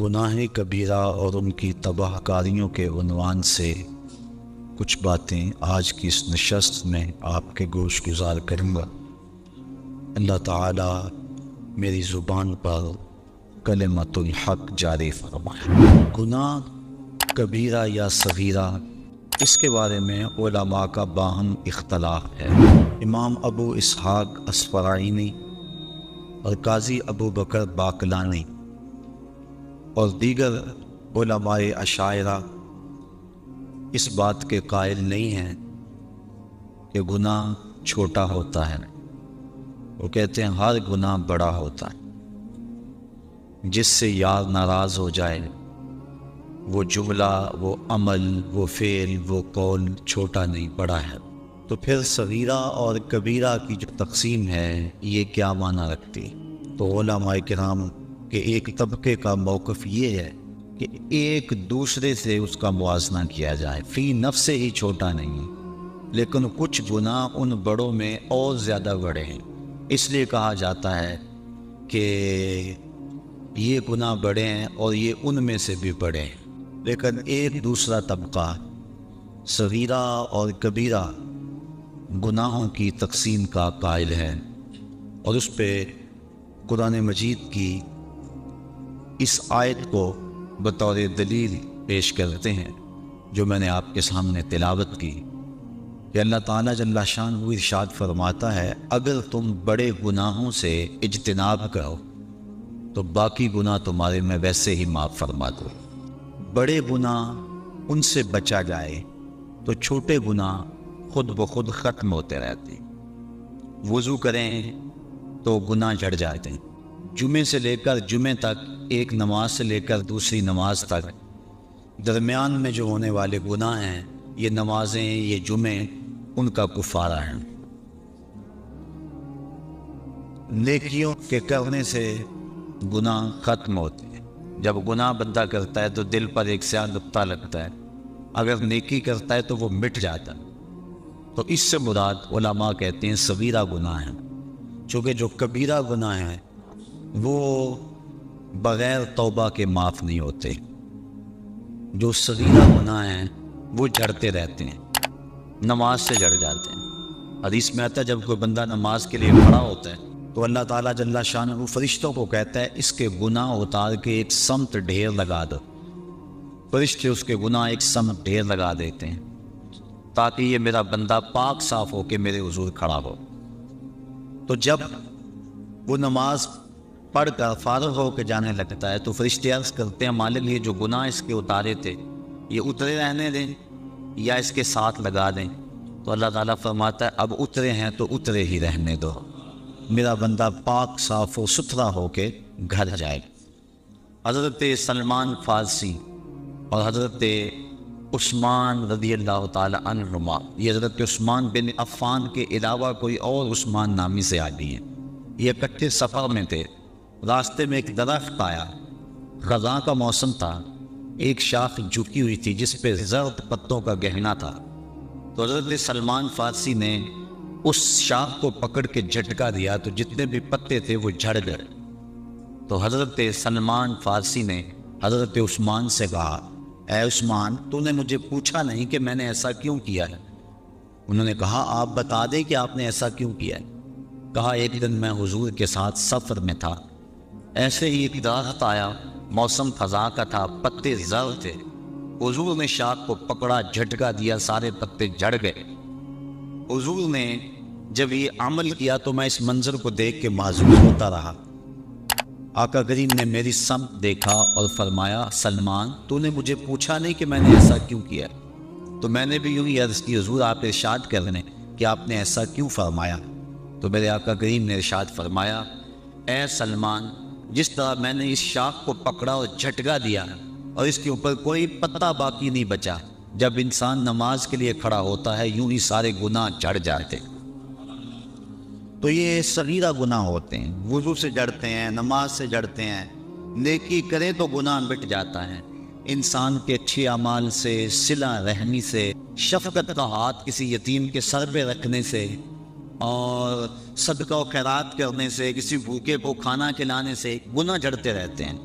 گناہ کبیرہ اور ان کی تباہ کاریوں کے عنوان سے کچھ باتیں آج کی اس نشست میں آپ کے گوش گزار کروں گا۔ اللہ تعالی میری زبان پر کلمۃ الحق جاری فرمائے۔ گناہ کبیرہ یا صغیرہ، اس کے بارے میں علماء کا باہم اختلاف ہے۔ امام ابو اسحاق اصفرائینی اور قاضی ابو بکر باقلانی اور دیگر علماء اشاعرہ اس بات کے قائل نہیں ہیں کہ گناہ چھوٹا ہوتا ہے۔ وہ کہتے ہیں ہر گناہ بڑا ہوتا ہے۔ جس سے یار ناراض ہو جائے، وہ جملہ، وہ عمل، وہ فعل، وہ قول چھوٹا نہیں، بڑا ہے۔ تو پھر صغیرہ اور کبیرہ کی جو تقسیم ہے یہ کیا معنی رکھتی؟ تو علماء کرام کے ایک طبقے کا موقف یہ ہے کہ ایک دوسرے سے اس کا موازنہ کیا جائے، فی نفس ہی چھوٹا نہیں، لیکن کچھ گناہ ان بڑوں میں اور زیادہ بڑے ہیں، اس لیے کہا جاتا ہے کہ یہ گناہ بڑے ہیں اور یہ ان میں سے بھی بڑے ہیں۔ لیکن ایک دوسرا طبقہ صغیرہ اور کبیرہ گناہوں کی تقسیم کا قائل ہے، اور اس پہ قرآن مجید کی اس آیت کو بطور دلیل پیش کرتے ہیں جو میں نے آپ کے سامنے تلاوت کی، کہ اللہ تعالیٰ جل شانہ ارشاد فرماتا ہے اگر تم بڑے گناہوں سے اجتناب کرو تو باقی گناہ تمہارے میں ویسے ہی معاف فرما دو۔ بڑے گناہ ان سے بچا جائے تو چھوٹے گناہ خود بخود ختم ہوتے رہتے ہیں۔ وضو کریں تو گناہ جھڑ جاتے ہیں۔ جمعے سے لے کر جمعے تک، ایک نماز سے لے کر دوسری نماز تک درمیان میں جو ہونے والے گناہ ہیں، یہ نمازیں، یہ جمعے، ان کا کفارہ ہے۔ نیکیوں کے کرنے سے گناہ ختم ہوتے ہیں۔ جب گناہ بندہ کرتا ہے تو دل پر ایک سیاہ نقطہ لگتا ہے، اگر نیکی کرتا ہے تو وہ مٹ جاتا ہے۔ تو اس سے مراد علماء کہتے ہیں صغیرہ گناہ ہیں، چونکہ جو کبیرہ گناہ ہیں وہ بغیر توبہ کے معاف نہیں ہوتے۔ جو صغیرہ گناہ ہیں وہ جڑتے رہتے ہیں، نماز سے جڑ جاتے ہیں۔ حدیث میں آتا ہے جب کوئی بندہ نماز کے لیے کھڑا ہوتا ہے تو اللہ تعالیٰ جل شانہ فرشتوں کو کہتا ہے اس کے گناہ اتار کے ایک سمت ڈھیر لگا دو۔ فرشتے اس کے گناہ ایک سمت ڈھیر لگا دیتے ہیں تاکہ یہ میرا بندہ پاک صاف ہو کے میرے حضور کھڑا ہو۔ تو جب وہ نماز پڑھ کر فارغ ہو کے جانے لگتا ہے تو فرشتے عرض کرتے ہیں مالک یہ جو گناہ اس کے اتارے تھے یہ اترے رہنے دیں یا اس کے ساتھ لگا دیں؟ تو اللہ تعالیٰ فرماتا ہے اب اترے ہیں تو اترے ہی رہنے دو، میرا بندہ پاک صاف و ستھرا ہو کے گھر جائے۔ حضرت سلمان فارسی اور حضرت عثمان رضی اللہ تعالی عنہما، یہ حضرت عثمان بن عفان کے علاوہ کوئی اور عثمان نامی سے آدمی ہیں، یہ اکٹھے سفر میں تھے۔ راستے میں ایک درخت آیا، خزاں کا موسم تھا، ایک شاخ جھکی ہوئی تھی جس پہ زرد پتوں کا گہنا تھا۔ تو حضرت سلمان فارسی نے اس شاخ کو پکڑ کے جھٹکا دیا تو جتنے بھی پتے تھے وہ جھڑ گئے۔ تو حضرت سلمان فارسی نے حضرت عثمان سے کہا اے عثمان تو نے مجھے پوچھا نہیں کہ میں نے ایسا کیوں کیا ہے؟ انہوں نے کہا آپ بتا دیں کہ آپ نے ایسا کیوں کیا ہے۔ کہا ایک دن میں حضور کے ساتھ سفر میں تھا، ایسے ہی ایک درخت آیا، موسم خزاں کا تھا، پتے زرد تھے، حضور نے شاخ کو پکڑا، جھٹکا دیا، سارے پتے جھڑ گئے۔ حضور نے جب یہ عمل کیا تو میں اس منظر کو دیکھ کے معذور ہوتا رہا۔ آقا کریم نے میری سمت دیکھا اور فرمایا سلمان تو نے مجھے پوچھا نہیں کہ میں نے ایسا کیوں کیا؟ تو میں نے بھی یوں ہی عرض کی حضور آپ ارشاد کر رہے ہیں کہ آپ نے ایسا کیوں فرمایا؟ تو میرے آقا کریم نے ارشاد فرمایا اے سلمان جس طرح میں نے اس شاخ کو پکڑا اور جھٹکا دیا اور اس کے اوپر کوئی پتا باقی نہیں بچا، جب انسان نماز کے لیے کھڑا ہوتا ہے یوں ہی سارے گناہ جھڑ جاتے۔ تو یہ صغیرہ گناہ ہوتے ہیں، وضو سے جڑتے ہیں، نماز سے جڑتے ہیں، نیکی کرے تو گناہ مٹ جاتا ہے۔ انسان کے اچھے اعمال سے، صلہ رحمی سے، شفقت کا ہاتھ کسی یتیم کے سر پہ رکھنے سے اور صدقہ و خیرات کرنے سے، کسی بھوکے کو کھانا کھلانے سے گناہ جڑتے رہتے ہیں۔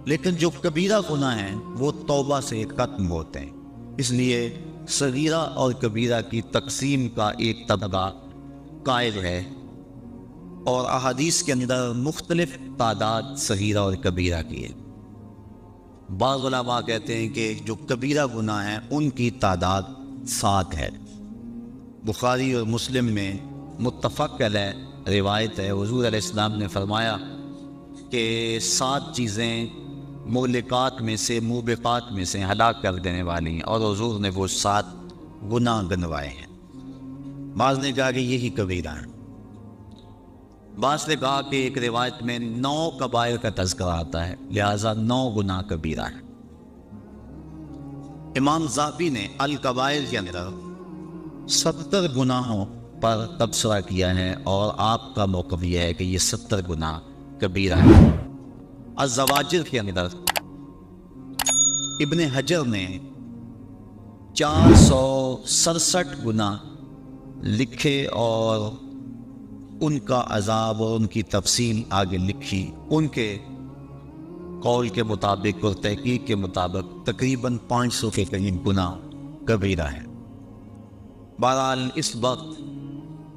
لیکن جو کبیرہ گناہ ہیں وہ توبہ سے ختم ہوتے ہیں۔ اس لیے صغیرہ اور کبیرہ کی تقسیم کا ایک طبقہ قائل ہے، اور احادیث کے اندر مختلف تعداد صغیرہ اور کبیرہ کی ہے۔ بعض علماء کہتے ہیں کہ جو کبیرہ گناہ ہیں ان کی تعداد 7 ہے۔ بخاری اور مسلم میں متفق علیہ روایت ہے، حضور علیہ السلام نے فرمایا کہ 7 چیزیں مہلکات میں سے، موبقات میں سے، ہلاک کر دینے والی ہیں، اور حضور نے وہ 7 گناہ گنوائے ہیں۔ بعض نے کہا کہ یہی کبیرہ ہیں، بعض نے کہا کہ ایک روایت میں 9 کبائر کا تذکرہ آتا ہے، لہذا 9 گناہ کبیرہ ہیں۔ امام ذہبی نے الکبائر کے اندر 70 گناہوں پر تبصرہ کیا ہے، اور آپ کا موقف یہ ہے کہ یہ 70 گناہ کبیرہ ہیں۔ الزواجر کے اندر ابن حجر نے 467 گناہ لکھے، اور ان کا عذاب اور ان کی تفصیل آگے لکھی۔ ان کے قول کے مطابق اور تحقیق کے مطابق تقریباً 500 کے قریب گناہ کبیرہ ہے۔ بہرحال اس وقت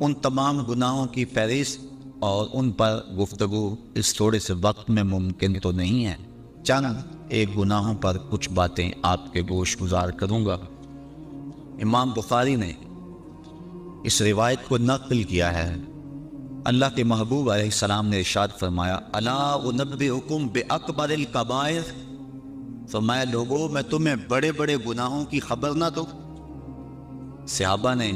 ان تمام گناہوں کی فہرست اور ان پر گفتگو اس تھوڑے سے وقت میں ممکن تو نہیں ہے۔ چند ایک گناہوں پر کچھ باتیں آپ کے گوش گزار کروں گا۔ امام بخاری نے اس روایت کو نقل کیا ہے، اللہ کے محبوب علیہ السلام نے ارشاد فرمایا، الا انبئکم باکبر الکبائر، فرمایا لوگوں میں تمہیں بڑے بڑے گناہوں کی خبر نہ دوں۔ صحابہ نے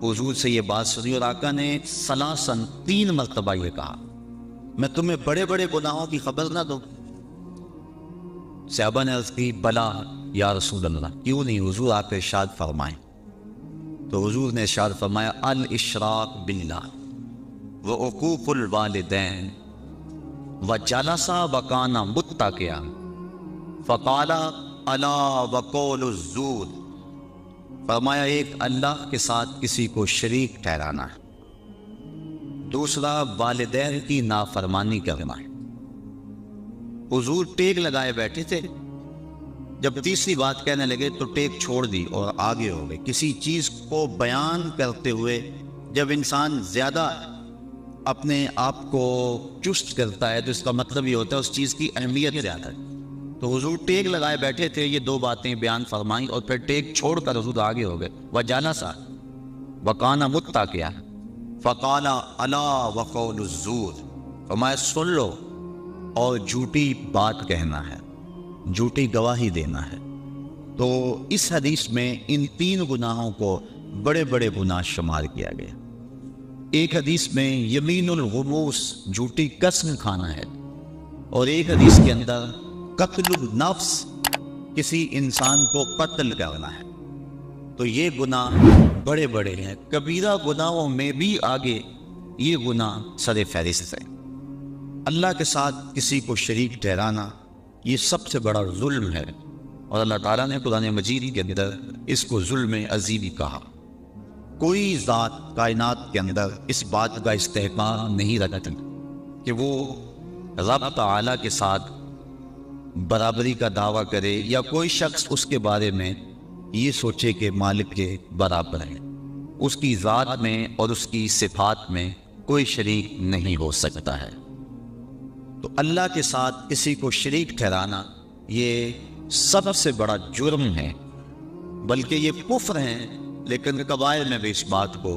حضور سے یہ بات سنی، اور آقا نے ثلاثاً 3 مرتبہ یہ کہا، میں تمہیں بڑے بڑے گناہوں کی خبر نہ دوں۔ صحابہ نے عرض کی، بلا یا رسول اللہ، کیوں نہیں حضور، آپ ارشاد فرمائیں۔ تو حضور نے ارشاد فرمایا، الاشراک باللہ وعقوق الوالدین وجلس وکان متکئا فقال الا وقول الزور، فرمایا ایک اللہ کے ساتھ کسی کو شریک ٹھہرانا ہے، دوسرا والدین کی نافرمانی کرنا ہے۔ حضور ٹیک لگائے بیٹھے تھے، جب تیسری بات کہنے لگے تو ٹیک چھوڑ دی اور آگے ہو گئے۔ کسی چیز کو بیان کرتے ہوئے جب انسان زیادہ اپنے آپ کو چست کرتا ہے تو اس کا مطلب یہ ہوتا ہے اس چیز کی اہمیت زیادہ ہے۔ تو حضور ٹیک لگائے بیٹھے تھے، یہ 2 باتیں بیان فرمائیں، اور پھر ٹیک چھوڑ کر حضور آگے ہو گئے۔ وجلس وکان متکئا فقال الا وقول الزور، فرمایا سن لو، اور جھوٹی بات کہنا ہے، جھوٹی گواہی دینا ہے۔ تو اس حدیث میں ان 3 گناہوں کو بڑے بڑے گناہ شمار کیا گیا۔ ایک حدیث میں یمین الغموس، جھوٹی قسم کھانا ہے، اور ایک حدیث کے اندر قتل النفس، کسی انسان کو قتل کرنا ہے۔ تو یہ گناہ بڑے بڑے ہیں۔ کبیرہ گناہوں میں بھی آگے یہ گناہ سر فہرست ہے۔ اللہ کے ساتھ کسی کو شریک ٹھہرانا یہ سب سے بڑا ظلم ہے، اور اللہ تعالیٰ نے قرآن مجید کے اندر اس کو ظلم عظیم کہا۔ کوئی ذات کائنات کے اندر اس بات کا استحقاق نہیں رکھتا کہ وہ رب تعالیٰ کے ساتھ برابری کا دعویٰ کرے، یا کوئی شخص اس کے بارے میں یہ سوچے کہ مالک کے برابر ہے۔ اس کی ذات میں اور اس کی صفات میں کوئی شریک نہیں ہو سکتا ہے۔ تو اللہ کے ساتھ کسی کو شریک ٹھہرانا یہ سب سے بڑا جرم ہے، بلکہ یہ کفر ہے، لیکن کبائر میں بھی اس بات کو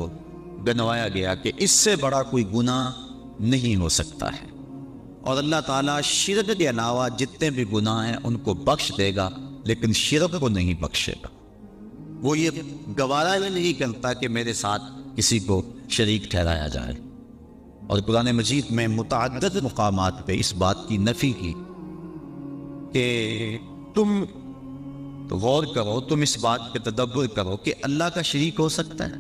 گنوایا گیا کہ اس سے بڑا کوئی گناہ نہیں ہو سکتا ہے۔ اور اللہ تعالیٰ شرک کے علاوہ جتنے بھی گناہ ہیں ان کو بخش دے گا، لیکن شرک کو نہیں بخشے گا۔ وہ یہ گوارا ہی نہیں کرتا کہ میرے ساتھ کسی کو شریک ٹھہرایا جائے۔ اور قرآن مجید میں متعدد مقامات پہ اس بات کی نفی کی کہ تم تو غور کرو، تم اس بات پہ تدبر کرو کہ اللہ کا شریک ہو سکتا ہے،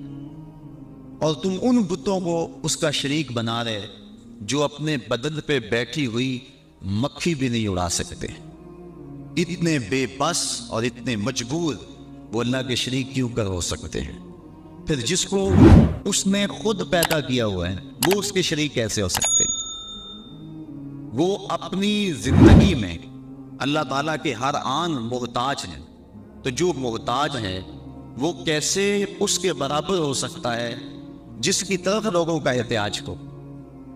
اور تم ان بتوں کو اس کا شریک بنا رہے جو اپنے بدن پہ بیٹھی ہوئی مکھی بھی نہیں اڑا سکتے۔ اتنے بے بس اور اتنے مجبور وہ اللہ کے شریک کیوں کر ہو سکتے ہیں؟ پھر جس کو اس نے خود پیدا کیا ہوا ہے وہ اس کے شریک کیسے ہو سکتے ہیں؟ وہ اپنی زندگی میں اللہ تعالیٰ کے ہر آن محتاج ہیں، تو جو محتاج ہے وہ کیسے اس کے برابر ہو سکتا ہے جس کی طرف لوگوں کا احتیاج ہو؟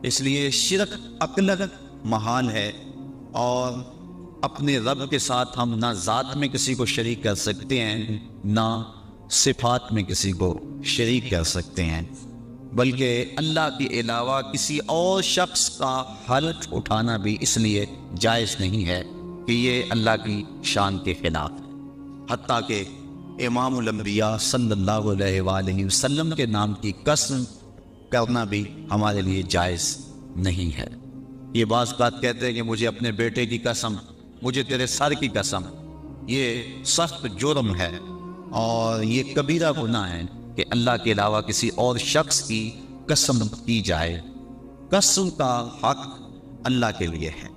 اس لیے شرک عقلاً محال ہے، اور اپنے رب کے ساتھ ہم نہ ذات میں کسی کو شریک کر سکتے ہیں، نہ صفات میں کسی کو شریک کر سکتے ہیں، بلکہ اللہ کے علاوہ کسی اور شخص کا حلف اٹھانا بھی اس لیے جائز نہیں ہے کہ یہ اللہ کی شان کے خلاف ہے۔ حتیٰ کہ امام الانبیاء صلی اللہ علیہ وآلہ وسلم کے نام کی قسم کرنا بھی ہمارے لیے جائز نہیں ہے۔ یہ بعض بات کہتے ہیں کہ مجھے اپنے بیٹے کی قسم، مجھے تیرے سر کی قسم، یہ سخت جرم ہے اور یہ کبیرہ گناہ ہے کہ اللہ کے علاوہ کسی اور شخص کی قسم کی جائے۔ قسم کا حق اللہ کے لیے ہے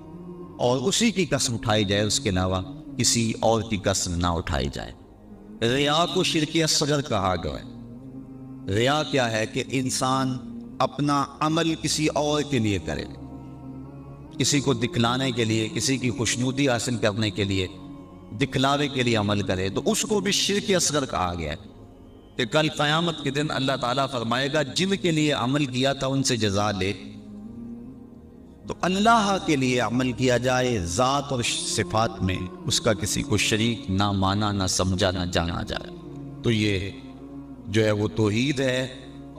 اور اسی کی قسم اٹھائی جائے، اس کے علاوہ کسی اور کی قسم نہ اٹھائی جائے۔ ریا کو شرک اصغر کہا گیا ہے۔ ریا کیا ہے کہ انسان اپنا عمل کسی اور کے لیے کرے، کسی کو دکھلانے کے لیے، کسی کی خوشنودی حاصل کرنے کے لیے، دکھلاوے کے لیے عمل کرے، تو اس کو بھی شرک اصغر کہا گیا ہے کہ کل قیامت کے دن اللہ تعالیٰ فرمائے گا جن کے لیے عمل کیا تھا ان سے جزا لے۔ تو اللہ کے لیے عمل کیا جائے ذات اور صفات میں، اس کا کسی کو شریک نہ مانا، نہ سمجھا، نہ جانا جائے، تو یہ جو ہے وہ توحید ہے۔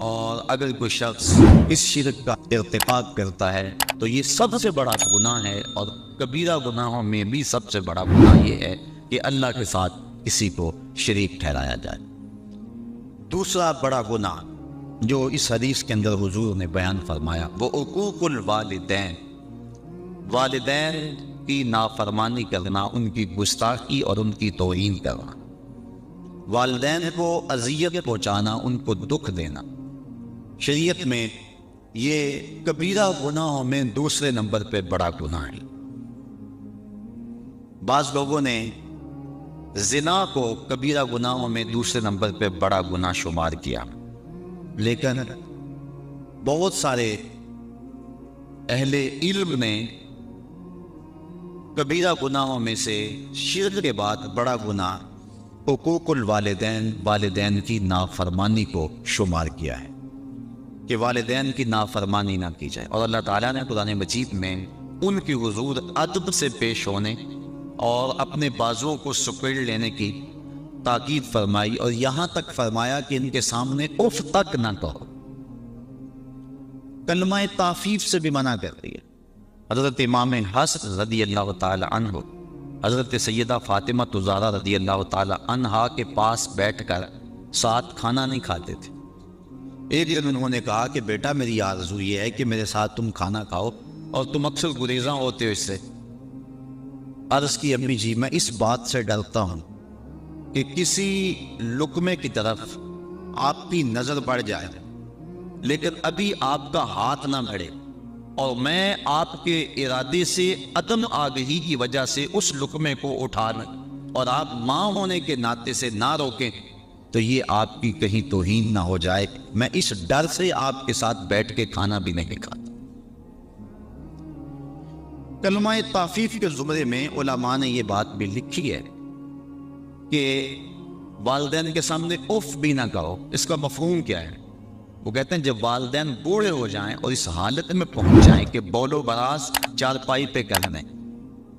اور اگر کوئی شخص اس شرک کا ارتکاب کرتا ہے تو یہ سب سے بڑا گناہ ہے، اور کبیرہ گناہوں میں بھی سب سے بڑا گناہ یہ ہے کہ اللہ کے ساتھ کسی کو شریک ٹھہرایا جائے۔ دوسرا بڑا گناہ جو اس حدیث کے اندر حضور نے بیان فرمایا وہ عقوق الوالدین، والدین کی نافرمانی کرنا، ان کی گستاخی اور ان کی توہین کرنا، والدین کو اذیت پہنچانا، ان کو دکھ دینا۔ شریعت میں یہ کبیرہ گناہوں میں دوسرے نمبر پہ بڑا گناہ ہے۔ بعض لوگوں نے زنا کو کبیرہ گناہوں میں دوسرے نمبر پہ بڑا گناہ شمار کیا، لیکن بہت سارے اہل علم نے کبیرہ گناہوں میں سے شرک کے بعد بڑا گناہ حقوق الوالدین، والدین کی نافرمانی کو شمار کیا ہے کہ والدین کی نافرمانی نہ کی جائے۔ اور اللہ تعالیٰ نے قرآن مجید میں ان کی حضور ادب سے پیش ہونے اور اپنے بازوؤں کو سکیڑ لینے کی تاکید فرمائی، اور یہاں تک فرمایا کہ ان کے سامنے اف تک نہ کہو۔ کلمہ تعفیف سے بھی منع کر رہی ہے۔ حضرت امام حسن رضی اللہ تعالی عنہ حضرت سیدہ فاطمہ زہرا رضی اللہ تعالی عنہا کے پاس بیٹھ کر ساتھ کھانا نہیں کھاتے تھے۔ ایک دن انہوں نے کہا کہ بیٹا میری آرزو یہ ہے کہ میرے ساتھ تم کھانا کھاؤ، اور تم اکثر گریزاں ہوتے ہو اس سے۔ عرض کی امی جی میں اس بات سے ڈرتا ہوں کہ کسی لقمے کی طرف آپ کی نظر پڑ جائے لیکن ابھی آپ کا ہاتھ نہ بڑھے، اور میں آپ کے ارادے سے عدم آگہی کی وجہ سے اس لقمے کو اٹھانا اور آپ ماں ہونے کے ناطے سے نہ روکیں تو یہ آپ کی کہیں توہین نہ ہو جائے، میں اس ڈر سے آپ کے ساتھ بیٹھ کے کھانا بھی نہیں کھاتا۔ کلمہ تعفیف کے زمرے میں علماء نے یہ بات بھی لکھی ہے کہ والدین کے سامنے اف بھی نہ کہو۔ اس کا مفہوم کیا ہے؟ وہ کہتے ہیں جب والدین بوڑھے ہو جائیں اور اس حالت میں پہنچ جائیں کہ بول و براز چارپائی پہ کرنے،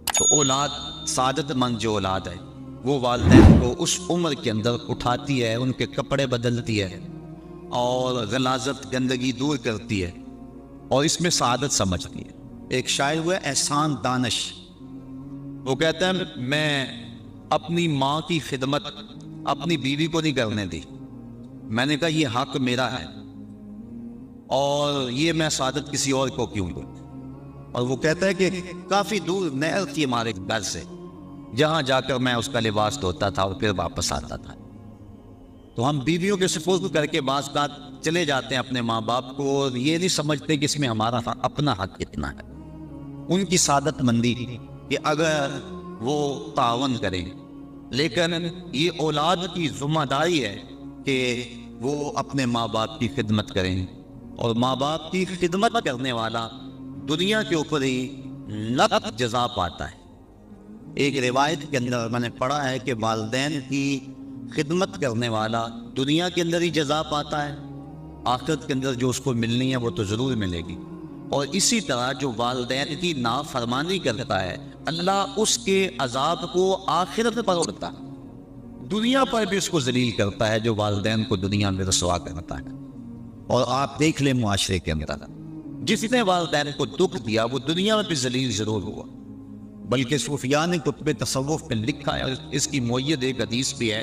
تو اولاد، سعادت مند جو اولاد ہے وہ والدین کو اس عمر کے اندر اٹھاتی ہے، ان کے کپڑے بدلتی ہے اور غلاظت، گندگی دور کرتی ہے اور اس میں سعادت سمجھتی ہے۔ ایک شاعر ہوا احسان دانش، وہ کہتا ہے میں اپنی ماں کی خدمت اپنی بیوی کو نہیں کرنے دی، میں نے کہا یہ حق میرا ہے اور یہ میں سعادت کسی اور کو کیوں دوں۔ اور وہ کہتا ہے کہ کافی دور نہر تھی ہمارے گھر سے، جہاں جا کر میں اس کا لباس دھوتا تھا اور پھر واپس آتا تھا۔ تو ہم بیویوں کے سپرد کر کے بعض بات چلے جاتے ہیں اپنے ماں باپ کو، اور یہ نہیں سمجھتے کہ اس میں ہمارا اپنا حق کتنا ہے۔ ان کی سعادت مندی کہ اگر وہ تعاون کریں، لیکن یہ اولاد کی ذمہ داری ہے کہ وہ اپنے ماں باپ کی خدمت کریں، اور ماں باپ کی خدمت کرنے والا دنیا کے اوپر ہی لک جزا پاتا ہے۔ ایک روایت کے اندر میں نے پڑھا ہے کہ والدین کی خدمت کرنے والا دنیا کے اندر ہی جزا پاتا ہے، آخرت کے اندر جو اس کو ملنی ہے وہ تو ضرور ملے گی۔ اور اسی طرح جو والدین کی نافرمانی کرتا ہے اللہ اس کے عذاب کو آخرت پر اڑتا ہے، دنیا پر بھی اس کو ذلیل کرتا ہے جو والدین کو دنیا میں رسوا کرتا ہے۔ اور آپ دیکھ لیں معاشرے کے اندر جس نے والدین کو دکھ دیا وہ دنیا میں بھی ذلیل ضرور ہوا، بلکہ صوفیاء نے کتب تصوف میں لکھا ہے، اس کی معید ایک حدیث بھی ہے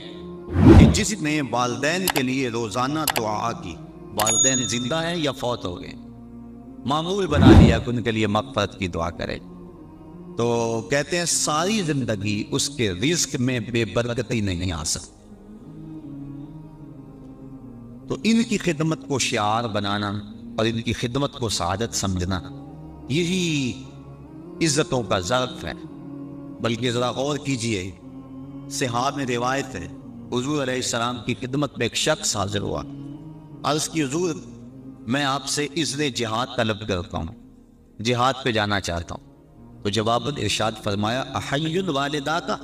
کہ جس نے والدین کے لیے روزانہ دعا کی، والدین زندہ ہیں یا فوت ہو گئے، معمول بنا لیا کہ ان کے لیے مغفرت کی دعا کرے، تو کہتے ہیں ساری زندگی اس کے رزق میں بے برکتی نہیں آ سکتی۔ تو ان کی خدمت کو شعار بنانا اور ان کی خدمت کو سعادت سمجھنا یہی عزتوں کا ظرف ہے۔ بلکہ ذرا غور کیجئے، صحابہ میں روایت ہے حضور علیہ السلام کی خدمت میں ایک شخص حاضر ہوا، عرض کی حضور میں آپ سے اذن جہاد طلب کرتا ہوں، جہاد پہ جانا چاہتا ہوں۔ تو جواب ارشاد فرمایا احی والدہ کا،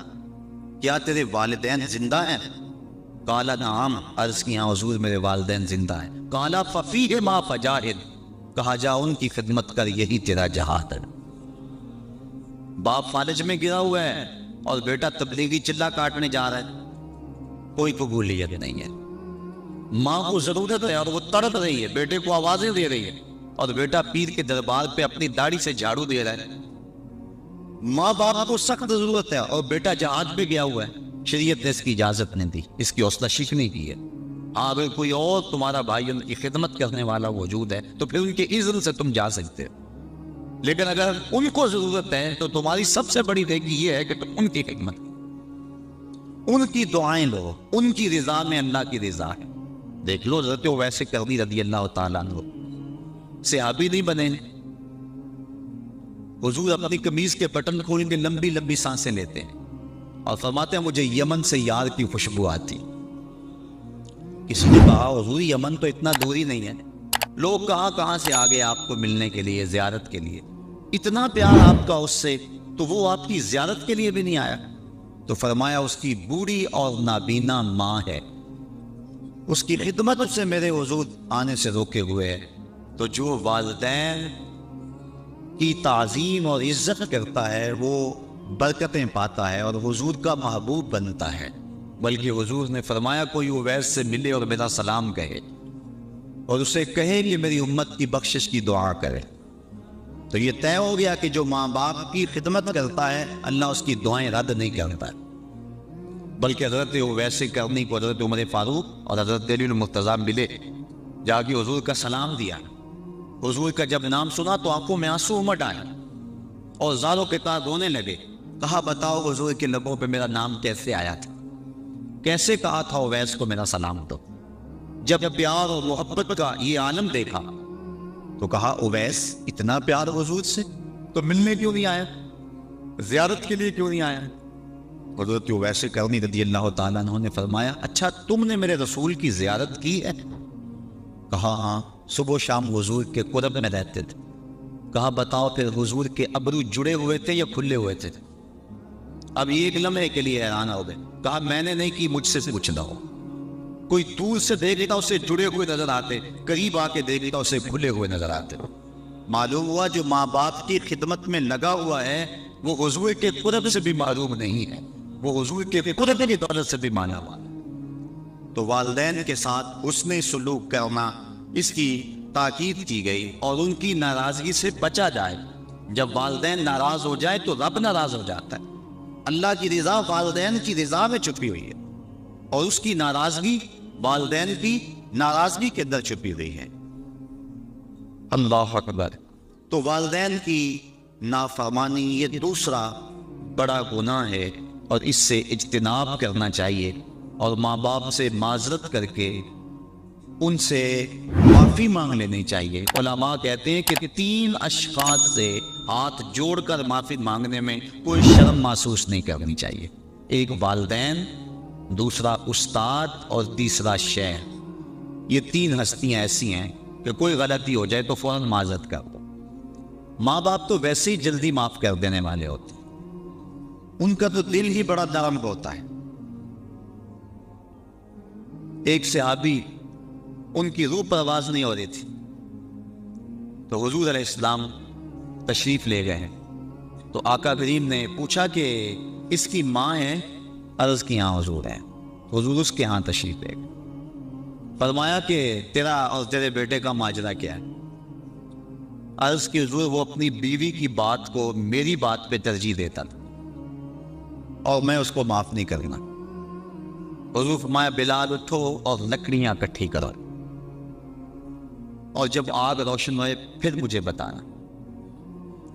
کیا تیرے والدین زندہ ہیں؟ قال نعم، عرض کیا حضور میرے والدین زندہ ہیں۔ قال ففیہما فجاہد، کہا جا ان کی خدمت کر، یہی تیرا جہاد ہے۔ باپ فالج میں گرا ہوا ہے اور بیٹا تبلیغی چلا کاٹنے جا رہا ہے، کوئی قبولیت نہیں ہے۔ ماں کو ضرورت ہے اور وہ تڑپ رہی ہے، بیٹے کو آوازیں دے رہی ہے، اور بیٹا پیر کے دربار پہ اپنی داڑھی سے جھاڑو دے رہا ہے۔ ماں باپ کو سخت ضرورت ہے اور بیٹا جہاد پہ گیا ہوا ہے، شریعت نے اس کی اجازت نہیں دی، اس کی حوصلہ شکنی کی ہے۔ اگر کوئی اور تمہارا بھائی ان کی خدمت کرنے والا موجود ہے تو پھر ان کے اذن سے تم جا سکتے ہو، لیکن اگر ان کو ضرورت ہے تو تمہاری سب سے بڑی نیکی یہ ہے کہ تم ان کی خدمت، ان کی دعائیں لو، ان کی رضا میں اللہ کی رضا ہے۔ دیکھ لو حضرت اویس کرنی رضی اللہ تعالیٰ عنہ صحابی نہیں بنے، حضور اپنی قمیض کے بٹن کھول کے لمبی لمبی سانسیں لیتے ہیں اور فرماتے ہیں مجھے یمن سے یار کی خوشبو آتی۔ کسی نے کہا حضور یمن تو اتنا دوری نہیں ہے، لوگ کہاں کہاں سے آگے آپ کو ملنے کے لیے، زیارت کے لیے، اتنا پیار آپ کا اس سے، تو وہ آپ کی زیارت کے لیے بھی نہیں آیا؟ تو فرمایا اس کی بوڑھی اور نابینا ماں ہے، اس کی خدمت سے میرے حضور آنے سے روکے ہوئے ہے۔ تو جو والدین کی تعظیم اور عزت کرتا ہے وہ برکتیں پاتا ہے اور حضور کا محبوب بنتا ہے۔ بلکہ حضور نے فرمایا کوئی اویس سے ملے اور میرا سلام کہے اور اسے کہے کہ میری امت کی بخشش کی دعا کرے، تو یہ طے ہو گیا کہ جو ماں باپ کی خدمت کرتا ہے اللہ اس کی دعائیں رد نہیں کرتا ہے۔ بلکہ حضرت اویس کرنی کو حضرت عمر فاروق اور حضرت علی المرتضیٰ ملے، جا کے حضور کا سلام دیا، حضور کا جب نام سنا تو آنکھوں میں آنسو امٹ آئے اور زاروں کے تار رونے لگے۔ کہا بتاؤ حضور کے لبوں پہ میرا نام کیسے آیا تھا، کیسے کہا تھا اویس کو میرا سلام دو؟ جب پیار اور محبت کا یہ عالم دیکھا تو کہا اویس اتنا پیار حضور سے تو ملنے کیوں نہیں آیا، زیارت کے لیے کیوں نہیں آیا؟ حضرت اویس کرنی رضی اللہ تعالیٰ عنہ نے فرمایا اچھا تم نے میرے رسول کی زیارت کی ہے؟ کہا ہاں، صبح و شام حضور کے قرب میں رہتے تھے۔ کہا بتاؤ پھر حضور کے ابرو جڑے ہوئے تھے یا کھلے ہوئے تھے؟ اب ایک لمحے کے لیے حیران ہو گئے۔ کہا میں نے نہیں کی، مجھ سے پوچھنا ہو۔ کوئی دور سے دیکھتا اسے جڑے ہوئے نظر آتے، قریب آ کے دیکھتا اسے کھلے ہوئے نظر آتے۔ معلوم ہوا جو ماں باپ کی خدمت میں لگا ہوا ہے وہ حضور کے قرب سے بھی معلوم نہیں ہے، وہ حضور کے قرب کی دولت سے بھی مانا ہوا۔ تو والدین کے ساتھ حسن سلوک کرنا اس کی تاکید کی گئی اور ان کی ناراضگی سے بچا جائے۔ جب والدین ناراض ہو جائے تو رب ناراض ہو جاتا ہے۔ اللہ کی رضا والدین کی رضا میں چھپی ہوئی ہے اور اس کی ناراضگی والدین کی ناراضگی کے اندر چھپی ہوئی ہے۔ اللہ اکبر۔ تو والدین کی نافرمانی یہ دوسرا بڑا گناہ ہے اور اس سے اجتناب کرنا چاہیے اور ماں باپ سے معذرت کر کے ان سے معافی مانگ لینی چاہیے۔ علماء کہتے ہیں کہ 3 اشخاص سے ہاتھ جوڑ کر معافی مانگنے میں کوئی شرم محسوس نہیں کرنی چاہیے۔ ایک والدین، دوسرا استاد اور تیسرا شیخ۔ یہ 3 ہستیاں ایسی ہیں کہ کوئی غلطی ہو جائے تو فوراً معذرت کر دو۔ ماں باپ تو ویسے ہی جلدی معاف کر دینے والے ہوتے ہیں، ان کا تو دل ہی بڑا نرم ہوتا ہے۔ ایک صحابی، ان کی روح پرواز نہیں ہو رہی تھی، تو حضور علیہ السلام تشریف لے گئے ہیں، تو آقا کریم نے پوچھا کہ اس کی ماں ہے؟ عرض کی ہاں حضور ہے۔ حضور اس کے ہاں تشریف لے گئے، فرمایا کہ تیرا اور تیرے بیٹے کا ماجرا کیا ہے؟ عرض کی حضور وہ اپنی بیوی کی بات کو میری بات پہ ترجیح دیتا تھا اور میں اس کو معاف نہیں کرنا۔ حضور فرمایا بلال اٹھو اور لکڑیاں اکٹھی کرو، اور جب آگ روشن ہوئے پھر مجھے بتانا۔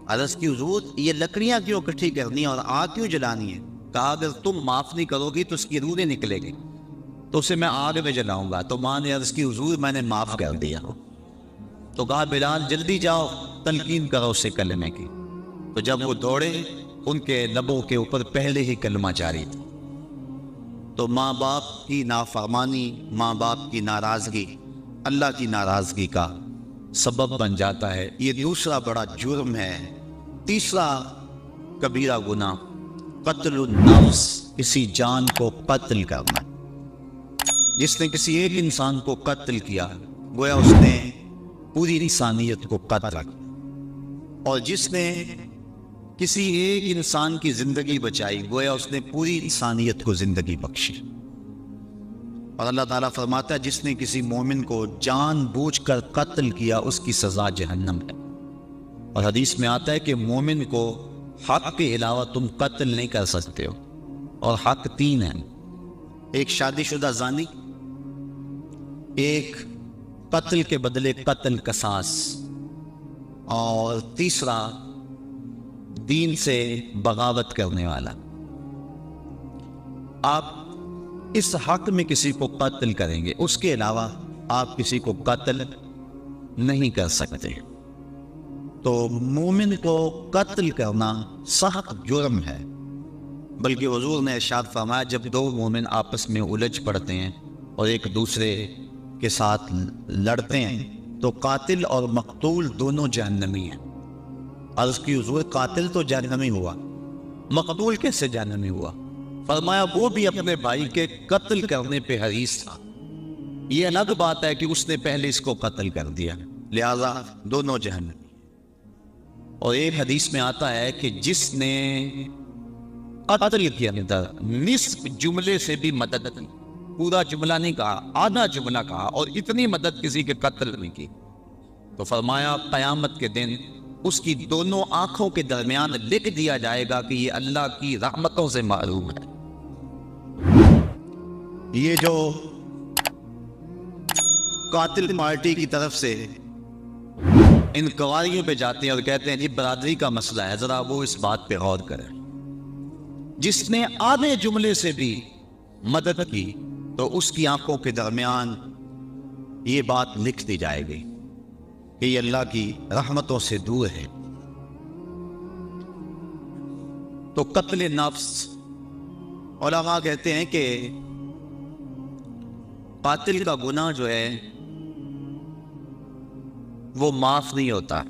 عرض کی حضور یہ لکڑیاں کیوں اکٹھی کرنی اور آگ کیوں جلانی ہے؟ کہا اگر تم معاف نہیں کرو گی تو اس کی روح نہیں نکلے گی، تو اسے میں آگ میں جلاؤں گا۔ تو ماں نے عرض کی حضور میں نے معاف کر دیا۔ تو کہا بلال جلدی جاؤ تلقین کرو اسے کلمے کی۔ تو جب وہ دوڑے، ان کے لبوں کے اوپر پہلے ہی کلمہ جاری تھا۔ تو ماں باپ کی نافرمانی، ماں باپ کی ناراضگی اللہ کی ناراضگی کا سبب بن جاتا ہے۔ یہ دوسرا بڑا جرم ہے۔ تیسرا کبیرہ گناہ قتل النفس، کسی جان کو قتل کرنا۔ جس نے کسی ایک انسان کو قتل کیا گویا اس نے پوری انسانیت کو قتل کیا، اور جس نے کسی ایک انسان کی زندگی بچائی گویا اس نے پوری انسانیت کو زندگی بخشی۔ اور اللہ تعالیٰ فرماتا ہے جس نے کسی مومن کو جان بوجھ کر قتل کیا اس کی سزا جہنم ہے۔ اور حدیث میں آتا ہے کہ مومن کو حق کے علاوہ تم قتل نہیں کر سکتے ہو، اور حق تین ہیں: ایک شادی شدہ زانی، ایک قتل کے بدلے قتل قصاص، اور تیسرا دین سے بغاوت کرنے والا۔ آپ اس حق میں کسی کو قتل کریں گے، اس کے علاوہ آپ کسی کو قتل نہیں کر سکتے۔ تو مومن کو قتل کرنا سخت جرم ہے، بلکہ حضور نے ارشاد فرمایا جب دو مومن آپس میں الجھ پڑتے ہیں اور ایک دوسرے کے ساتھ لڑتے ہیں تو قاتل اور مقتول دونوں جہنمی ہیں۔ عرض کی حضور قاتل تو جہنمی ہوا، مقتول کیسے جہنمی ہوا؟ فرمایا وہ بھی اپنے بھائی کے قتل کرنے پہ حریص تھا، یہ الگ بات ہے کہ اس نے پہلے اس کو قتل کر دیا، لہذا دونوں جہنمی۔ اور ایک حدیث میں آتا ہے کہ جس نے قتل کے اندر نصف جملے سے بھی مدد، پورا جملہ نہیں کہا، آدھا جملہ کہا، اور اتنی مدد کسی کے قتل نہیں کی، تو فرمایا قیامت کے دن اس کی دونوں آنکھوں کے درمیان لکھ دیا جائے گا کہ یہ اللہ کی رحمتوں سے محروم ہے۔ یہ جو قاتل پارٹی کی طرف سے انکوائریوں پہ جاتے ہیں اور کہتے ہیں جی برادری کا مسئلہ ہے، ذرا وہ اس بات پہ غور کریں، جس نے آدھے جملے سے بھی مدد کی تو اس کی آنکھوں کے درمیان یہ بات لکھ دی جائے گی کہ یہ اللہ کی رحمتوں سے دور ہے۔ تو قتل نفس، علماء کہتے ہیں کہ قاتل کا گناہ جو ہے وہ معاف نہیں ہوتا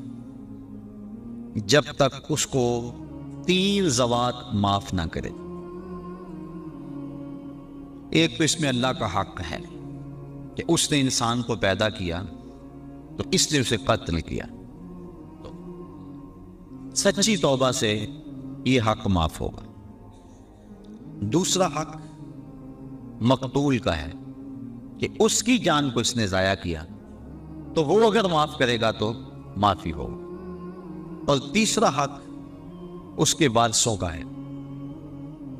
جب تک اس کو 3 ذوات معاف نہ کرے۔ ایک تو اس میں اللہ کا حق ہے کہ اس نے انسان کو پیدا کیا تو اس نے اسے قتل کیا، تو سچی توبہ سے یہ حق معاف ہوگا۔ دوسرا حق مقتول کا ہے کہ اس کی جان کو اس نے ضائع کیا تو وہ اگر معاف کرے گا تو معافی ہوگی۔ اور تیسرا حق اس کے وارثوں کا ہے،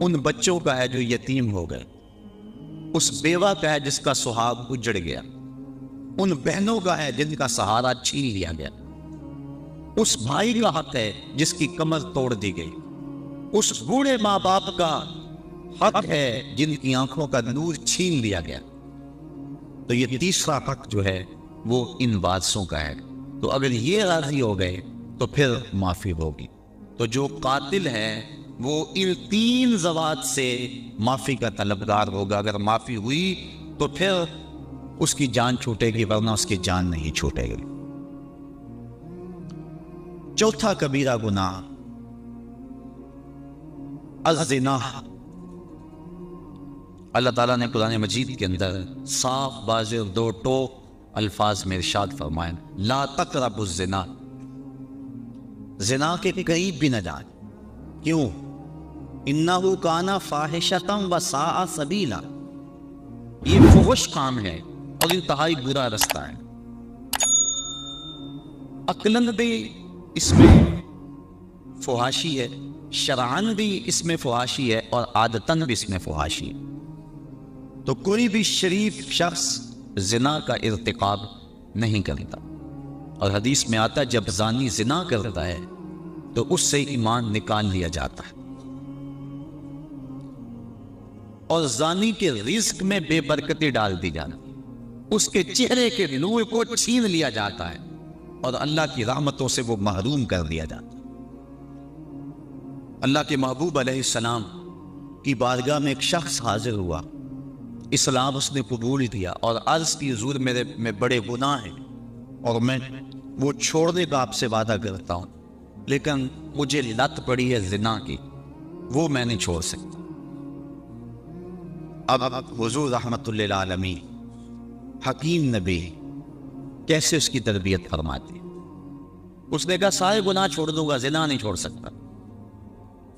ان بچوں کا ہے جو یتیم ہو گئے، اس بیوہ کا ہے جس کا سہاگ اجڑ گیا، ان بہنوں کا ہے جن کا سہارا چھین لیا گیا، اس بھائی کا حق ہے جس کی کمر توڑ دی گئی، اس بوڑھے ماں باپ کا حق ہے جن کی آنکھوں کا نور چھین لیا گیا۔ تو یہ تیسرا حق جو ہے وہ ان وارثوں کا ہے۔ تو اگر یہ راضی ہو گئے تو پھر معافی ہوگی۔ تو جو قاتل ہے وہ ان 3 ذوات سے معافی کا طلبگار ہوگا۔ اگر معافی ہوئی تو پھر اس کی جان چھوٹے گی، ورنہ اس کی جان نہیں چھوٹے گی۔ چوتھا کبیرہ گناہ الزنا۔ اللہ تعالیٰ نے قرآن مجید کے اندر صاف واضح دو ٹوک الفاظ میں ارشاد فرمائے، لا تقربوا الزنا، زنا کے قریب بھی نہ جائیں۔ کیوں؟ انہ کان فاحشۃ وساء سبیلا، یہ فحش کام ہے اور انتہائی برا رستہ ہے۔ عقلاً بھی اس میں فحاشی ہے، شرعاً بھی اس میں فحاشی ہے، اور عادتاً بھی اس میں فحاشی ہے۔ تو کوئی بھی شریف شخص زنا کا ارتکاب نہیں کرتا، اور حدیث میں آتا ہے جب زانی زنا کرتا ہے تو اس سے ایمان نکال لیا جاتا ہے، اور زانی کے رزق میں بے برکتی ڈال دی جاتی ہے، اس کے چہرے کے نور کو چھین لیا جاتا ہے، اور اللہ کی رحمتوں سے وہ محروم کر دیا جاتا ہے۔ اللہ کے محبوب علیہ السلام کی بارگاہ میں ایک شخص حاضر ہوا، اسلام اس نے قبول کیا، اور عرض کی حضور میرے میں بڑے گناہ ہیں اور میں وہ چھوڑنے کا آپ سے وعدہ کرتا ہوں، لیکن مجھے لت پڑی ہے زنا کی، وہ میں نہیں چھوڑ سکتا۔ اب حضور رحمت للعالمین حکیم نبی کیسے اس کی تربیت فرماتے؟ اس نے کہا سارے گناہ چھوڑ دوں گا، زنا نہیں چھوڑ سکتا۔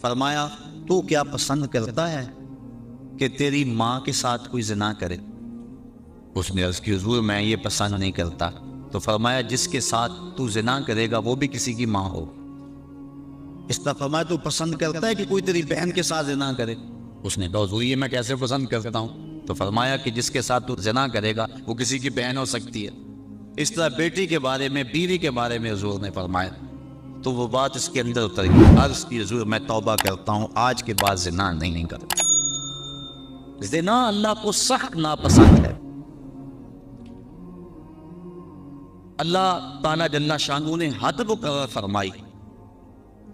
فرمایا تو کیا پسند کرتا ہے کہ تیری ماں کے ساتھ کوئی زنا کرے؟ اس نے عرض کی حضور میں یہ پسند نہیں کرتا۔ تو فرمایا جس کے ساتھ تو زنا کرے گا وہ بھی کسی کی ماں ہو۔ اس طرح فرمایا تو پسند کرتا ہے کہ کوئی تیری بہن کے ساتھ زنا کرے؟ اس نے کہا حضور یہ میں کیسے پسند کرتا ہوں؟ تو فرمایا کہ جس کے ساتھ تو زنا کرے گا وہ کسی کی بہن ہو سکتی ہے۔ اس طرح بیٹی کے بارے میں، بیوی کے بارے میں حضور نے فرمایا، تو وہ بات اس کے اندر اتر گئی۔ عرض کی حضور میں توبہ کرتا ہوں، آج کے بعد زنا نہیں کرتا۔ زنا اللہ کو سخت ناپسند ہے۔ اللہ تعالیٰ جل شانہ نے حد مقرر فرمائی،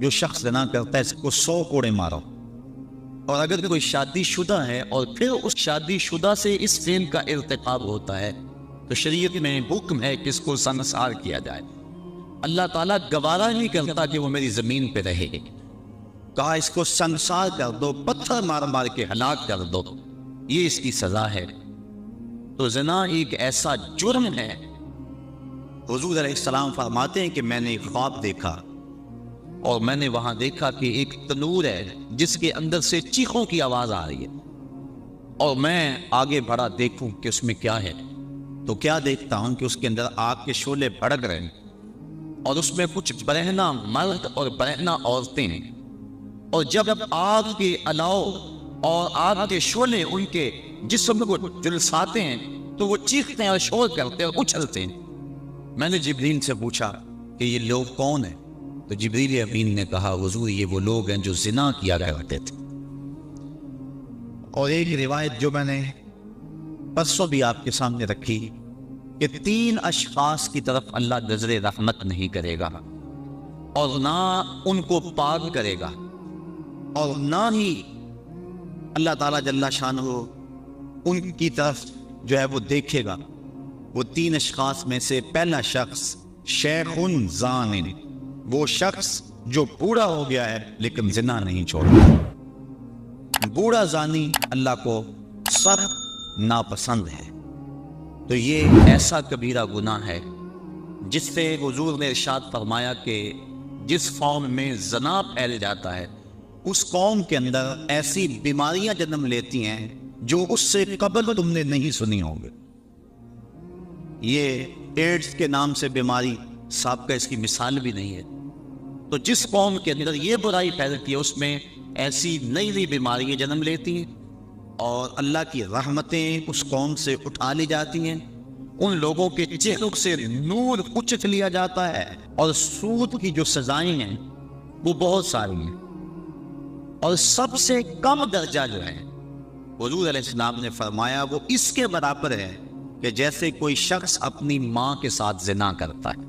جو شخص زنا کرتا ہے اس کو 100 کوڑے مارو، اور اگر کوئی شادی شدہ ہے اور پھر اس شادی شدہ سے اس فعل کا ارتکاب ہوتا ہے تو شریعت میں حکم ہے کہ اس کو سنسار کیا جائے۔ اللہ تعالیٰ گوارا نہیں کرتا کہ وہ میری زمین پہ رہے، کہا اس کو سنسار کر دو، پتھر مار مار کے ہلاک کر دو، یہ اس کی سزا ہے۔ تو زنا ایک ایسا جرم ہے، حضور علیہ السلام فرماتے ہیں کہ میں نے ایک خواب دیکھا، اور میں نے وہاں دیکھا کہ ایک تنور ہے جس کے اندر سے چیخوں کی آواز آ رہی ہے، اور میں آگے بڑھا دیکھوں کہ اس میں کیا ہے، تو کیا دیکھتا ہوں کہ اس کے اندر آگ کے شعلے بھڑک رہے ہیں، اور اس میں کچھ برہنہ مرد اور برہنہ عورتیں ہیں، اور جب آگ کے الاؤ اور آگ کے شعلے ان کے جسم کو جلساتے ہیں تو وہ چیختے ہیں اور شور کرتے ہیں اور اچھلتے ہیں۔ میں نے جبریل سے پوچھا کہ یہ لوگ کون ہیں؟ تو جبریل امین نے کہا حضور یہ وہ لوگ ہیں جو زنا کیا کرتے تھے۔ اور ایک روایت جو میں نے پرسوں بھی آپ کے سامنے رکھی کہ 3 اشخاص کی طرف اللہ نظر رحمت نہیں کرے گا، اور نہ ان کو پاک کرے گا، اور نہ ہی اللہ تعالیٰ جل شانہ ان کی طرف جو ہے وہ دیکھے گا۔ وہ 3 اشخاص میں سے پہلا شخص شیخ زان، وہ شخص جو بوڑھا ہو گیا ہے لیکن زنا نہیں چھوڑا۔ بوڑھا زانی اللہ کو سخت ناپسند ہے۔ تو یہ ایسا کبیرہ گناہ ہے جس سے حضور نے ارشاد فرمایا کہ جس قوم میں زنا پھیل جاتا ہے اس قوم کے اندر ایسی بیماریاں جنم لیتی ہیں جو اس سے قبل تم نے نہیں سنی ہوں گے۔ یہ ایڈز کے نام سے بیماری سابقہ اس کی مثال بھی نہیں ہے۔ تو جس قوم کے اندر یہ برائی پھیلتی ہے اس میں ایسی نئی نئی بیماریاں جنم لیتی ہیں، اور اللہ کی رحمتیں اس قوم سے اٹھا لی جاتی ہیں، ان لوگوں کے چہروں سے نور کچھ لیا جاتا ہے، اور سود کی جو سزائیں ہیں وہ بہت ساری ہیں، اور سب سے کم درجہ جو ہے حضور علیہ السلام نے فرمایا وہ اس کے برابر ہے کہ جیسے کوئی شخص اپنی ماں کے ساتھ زنا کرتا ہے۔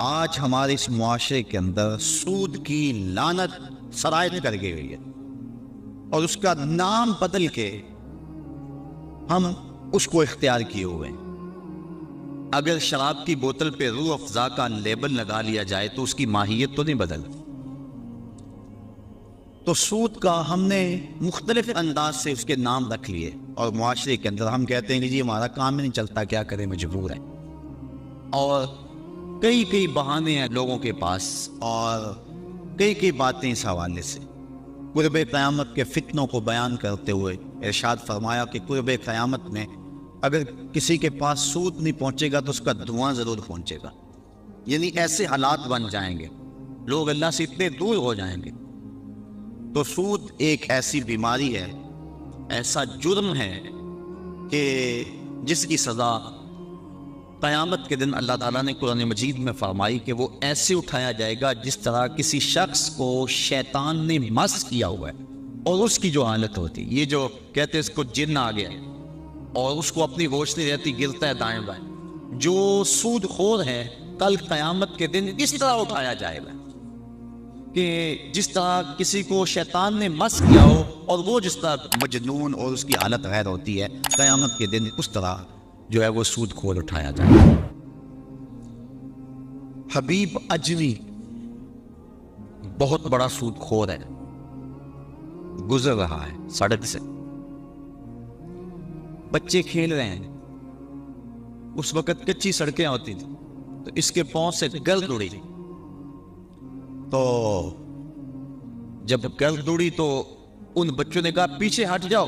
آج ہمارے اس معاشرے کے اندر سود کی لعنت سرایت کر گئی ہوئی ہے، اور اس کا نام بدل کے ہم اس کو اختیار کیے ہوئے ہیں۔ اگر شراب کی بوتل پہ روح افزا کا لیبل لگا لیا جائے تو اس کی ماہیت تو نہیں بدلتی. تو سود کا ہم نے مختلف انداز سے اس کے نام رکھ لیے، اور معاشرے کے اندر ہم کہتے ہیں کہ جی ہمارا کام نہیں چلتا، کیا کریں مجبور ہیں. اور کئی بہانے ہیں لوگوں کے پاس، اور کئی باتیں اس حوالے سے. قرب قیامت کے فتنوں کو بیان کرتے ہوئے ارشاد فرمایا کہ قرب قیامت میں اگر کسی کے پاس سود نہیں پہنچے گا تو اس کا دھواں ضرور پہنچے گا. یعنی ایسے حالات بن جائیں گے، لوگ اللہ سے اتنے دور ہو جائیں گے. تو سود ایک ایسی بیماری ہے، ایسا جرم ہے کہ جس کی سزا قیامت کے دن اللہ تعالیٰ نے قرآن مجید میں فرمائی کہ وہ ایسے اٹھایا جائے گا جس طرح کسی شخص کو شیطان نے مس کیا ہوا ہے، اور اس کی جو حالت ہوتی، یہ جو کہتے ہیں اس کو جن آ گیا اور اس کو اپنی ہوش نہیں رہتی، گرتا ہے دائیں بائیں. جو سود خور ہے کل قیامت کے دن اس طرح اٹھایا جائے گا کہ جس طرح کسی کو شیطان نے مس کیا ہو، اور وہ جس طرح مجنون اور اس کی حالت غیر ہوتی ہے، قیامت کے دن اس طرح جو ہے وہ سود خور اٹھایا جائے گا. حبیب اجوی بہت بڑا سود خور ہے، گزر رہا ہے سڑک سے، بچے کھیل رہے ہیں. اس وقت کچی سڑکیں ہوتی تھیں، تو اس کے پاؤں سے گرد اڑی. تو جب گرد اڑی تو ان بچوں نے کہا پیچھے ہٹ جاؤ،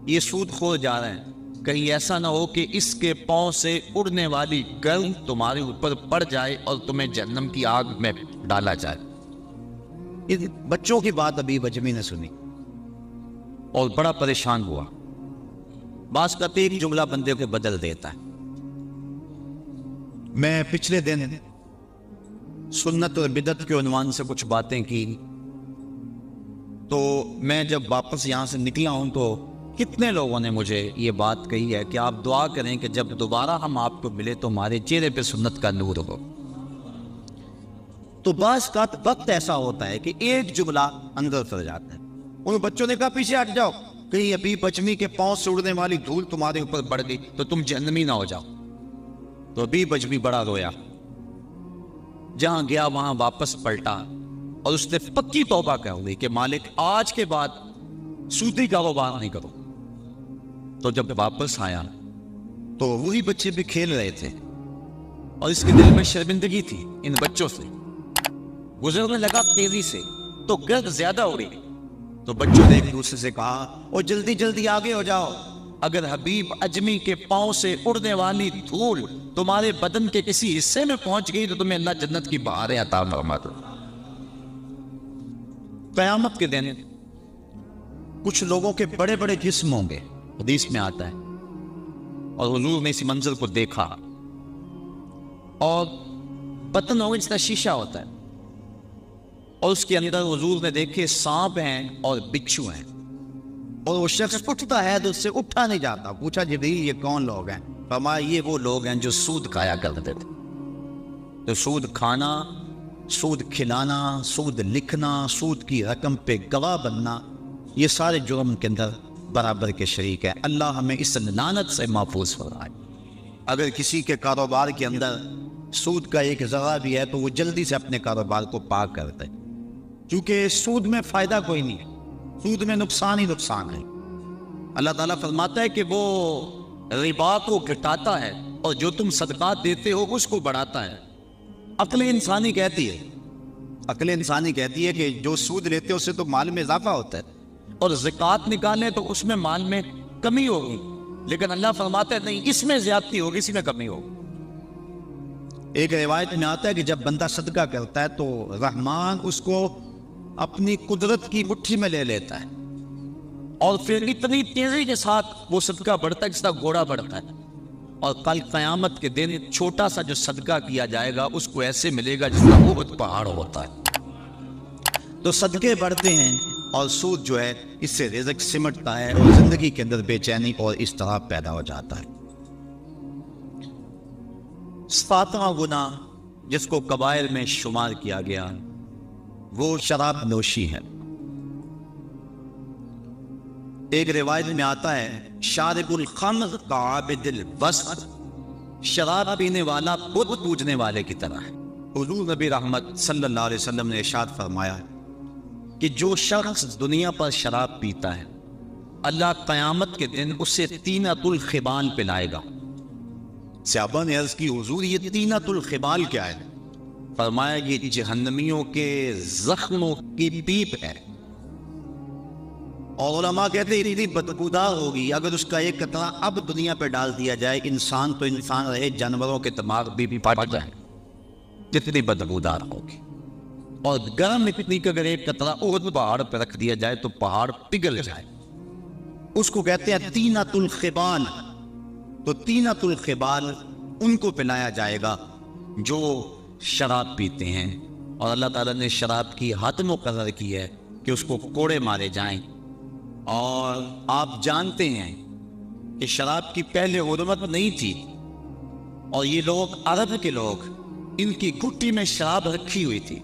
یہ سود خور جا رہے ہیں، کہیں ایسا نہ ہو کہ اس کے پاؤں سے اڑنے والی گرد تمہارے اوپر پڑ جائے اور تمہیں جہنم کی آگ میں ڈالا جائے. ان بچوں کی بات ابھی بجمی نے سنی اور بڑا پریشان ہوا. بعض کا ایک جملہ بندے کو بدل دیتا ہے. میں پچھلے دن سنت اور بدعت کے عنوان سے کچھ باتیں کی، تو میں جب واپس یہاں سے نکلا ہوں تو کتنے لوگوں نے مجھے یہ بات کہی ہے کہ آپ دعا کریں کہ جب دوبارہ ہم آپ کو ملے تو ہمارے چہرے پہ سنت کا نور ہو. تو بعض کا وقت ایسا ہوتا ہے کہ ایک جملہ اندر اتر جاتا ہے. ان بچوں نے کہا پیچھے ہٹ جاؤ، کہیں ابھی بچمی کے پاؤں سے اڑنے والی دھول تمہارے اوپر پڑ گئی تو تم جہنمی نہ ہو جاؤ. تو ابھی بچمی بڑا رویا، جہاں گیا وہاں واپس پلٹا، اور اس نے پکی توبہ کر لی کہ مالک آج کے بعد سودی کاروبار نہیں کرو. تو جب واپس آیا تو وہی بچے بھی کھیل رہے تھے، اور اس کے دل میں شرمندگی تھی ان بچوں سے. گزرنے لگا تیزی سے تو گرد زیادہ اڑی. تو بچوں نے ایک دوسرے سے کہا اور جلدی جلدی آگے ہو جاؤ، اگر حبیب اجمی کے پاؤں سے اڑنے والی دھول تمہارے بدن کے کسی حصے میں پہنچ گئی تو تمہیں اللہ جنت کی بہاریں عطا فرما دے. قیامت کے دن کچھ لوگوں کے بڑے بڑے جسم ہوں گے، حدیث میں آتا ہے، اور حضور نے اسی منظر کو دیکھا، اور بدن ہوگا جس طرح شیشہ ہوتا ہے، اور اس کے اندر حضور نے دیکھے سانپ ہیں اور بچھو ہیں، اور وہ شخص اٹھتا ہے تو اس سے اٹھا نہیں جاتا. پوچھا جبریل یہ کون لوگ ہیں؟ فرمایا یہ وہ لوگ ہیں جو سود کھایا کرتے تھے. تو سود کھانا، سود کھلانا، سود لکھنا، سود کی رقم پہ گواہ بننا، یہ سارے جرم کے اندر برابر کے شریک ہے. اللہ ہمیں اس لعنت سے محفوظ فرمائے. اگر کسی کے کاروبار کے اندر سود کا ایک ذرہ بھی ہے تو وہ جلدی سے اپنے کاروبار کو پاک کر دے، کیونکہ سود میں فائدہ کوئی نہیں ہے، سود میں نقصان ہی نقصان ہے. اللہ تعالیٰ فرماتا ہے کہ وہ ربا کو گھٹاتا ہے اور جو تم صدقات دیتے ہو اس کو بڑھاتا ہے. عقل انسانی کہتی ہے کہ جو سود لیتے ہیں اس سے تو مال میں اضافہ ہوتا ہے، اور زکوٰۃ نکالیں تو اس میں مال میں کمی ہوگی، لیکن اللہ فرماتا ہے نہیں، اس میں زیادتی ہوگی، اس میں کمی ہوگی. ایک روایت میں آتا ہے کہ جب بندہ صدقہ کرتا ہے تو رحمان اس کو اپنی قدرت کی مٹھی میں لے لیتا ہے، اور پھر اتنی تیزی کے ساتھ وہ صدقہ بڑھتا ہے جس طرح گھوڑا بڑھتا ہے. اور کل قیامت کے دن چھوٹا سا جو صدقہ کیا جائے گا اس کو ایسے ملے گا جس طرح بہت پہاڑ ہوتا ہے. تو صدقے بڑھتے ہیں اور سود جو ہے اس سے رزق سمٹتا ہے اور زندگی کے اندر بے چینی اور اس طرح پیدا ہو جاتا ہے. 7واں گناہ جس کو کبائر میں شمار کیا گیا وہ شراب نوشی ہے. ایک روایت میں آتا ہے شارب الخمر کعابد الوسط، شراب پینے والا بت پوجنے والے کی طرح ہے۔ حضور نبی رحمت صلی اللہ علیہ وسلم نے ارشاد فرمایا کہ جو شخص دنیا پر شراب پیتا ہے اللہ قیامت کے دن اسے طینۃ الخبال پلائے گا۔ صحابہ نے عرض کی حضور یہ طینۃ الخبال کیا ہے؟ فرمایا یہ جہنمیوں کے زخموں کی پیپ ہے، اور علماء کہتے ہیں اتنی بدبودار ہوگی اگر اس کا ایک قطرہ اب دنیا پہ ڈال دیا جائے، انسان تو انسان رہے جانوروں کے دماغ بھی پھٹ جائے، جتنی بدبودار ہوگی۔ اور گرم اتنی کہ اگر ایک قطرہ اور پہاڑ پہ رکھ دیا جائے تو پہاڑ پگھل جائے، اس کو کہتے ہیں طینۃ الخبال۔ تو طینۃ الخبال ان کو پلایا جائے گا جو شراب پیتے ہیں، اور اللہ تعالیٰ نے شراب کی حد مقرر کی ہے کہ اس کو کوڑے مارے جائیں۔ اور آپ جانتے ہیں کہ شراب کی پہلے حرمت نہیں تھی، اور یہ لوگ عرب کے لوگ ان کی گھٹی میں شراب رکھی ہوئی تھی،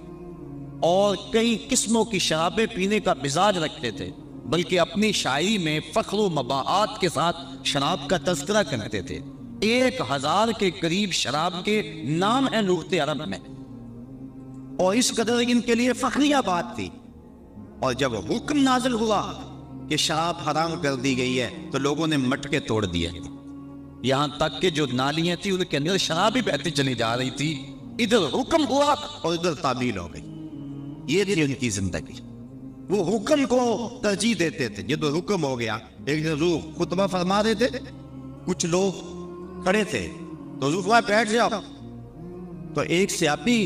اور کئی قسموں کی شرابیں پینے کا مزاج رکھتے تھے، بلکہ اپنی شاعری میں فخر و مباحات کے ساتھ شراب کا تذکرہ کرتے تھے۔ 1000 کے قریب شراب کے نام ہیں لغت عرب میں، اور اس قدر ان کے لیے فخریہ بات تھی۔ اور جب حکم نازل ہوا کہ شراب حرام کر دی گئی ہے تو لوگوں نے مٹکے توڑ دیے، یہاں تک کہ جو نالیاں تھیں ان کے اندر شراب ہی بہتی چلی جا رہی تھی، ادھر حکم ہوا اور ادھر تعمیل ہو گئی۔ یہ تھی ان کی زندگی، وہ حکم کو ترجیح دیتے تھے۔ جب حکم ہو گیا، ایک حضور خطبہ فرما رہے تھے، کچھ لوگ کھڑے تھے تو حضور فرمایا بیٹھ جاؤ، تو ایک صحابی